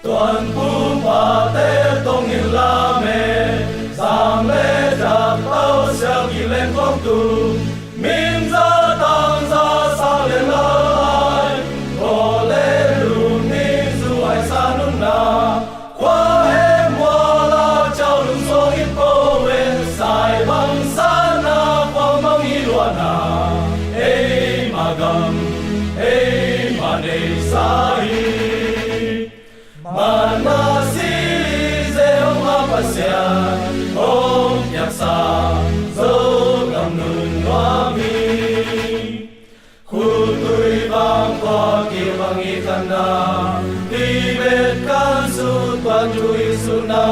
toàn phú bà tế tông hình la mê giang lê đạp tao xeo kỳ lên quang tù min ra tăng ra xa lên lại hồ lê lù ni dù ai xa nung na qua hết mùa la trao lùng số ít bố về xài bằng xa na quang mong ý loa na ê mà gầm ê mà nê xa hi mana si zeo ma pasya om yaksa zo kam nun wa mi khu tui bang qua ki bang i kana ti bet kan su tuan chui su na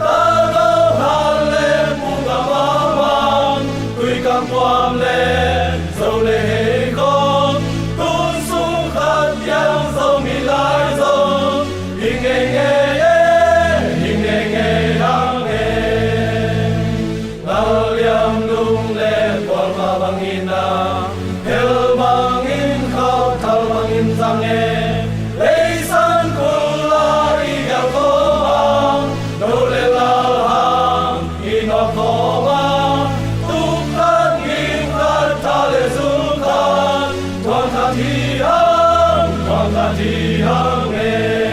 ta go han le mu ga ma ma tui kam kwam le zo le he ko tun su khat yang zo mi lai zo hình nghe hang nghe bao liam lung lên qua ba bang ina hel bang in khao thal bang in sang nghe lấy san kula đi gặp cô mang đâu lên lao hàng in ngọc cô mang tuk khát nghìn khát tha lệ du khát toàn khát thi hang nghe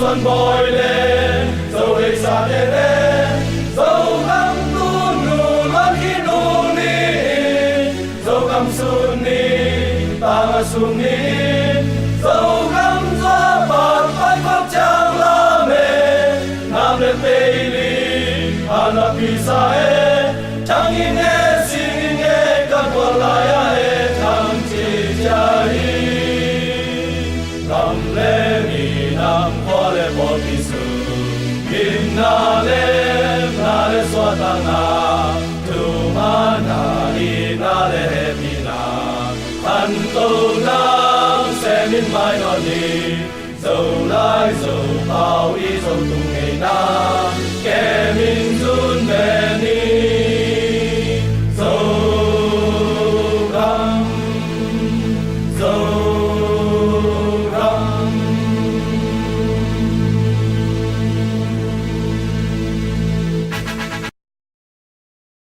xuân bồi lên dầu đầy xa thế thế dầu găm tu nụ loan khi nụ ni dầu găm xuân ni ta ngã xuân ni dầu găm gió bạt vai khóc trang la mê nam lên tây li ana pisa e chẳng in nghe xin nghe các quan lại e thằng chỉ cha hi cầm lên ni nam qua le bỏ đi sự in na le xóa ta na tu ma na đi na le he mi na ăn tô nam sẽ min mai nó đi dầu lai dầu bao đi dầu tung ngày na kẻ min run bè ni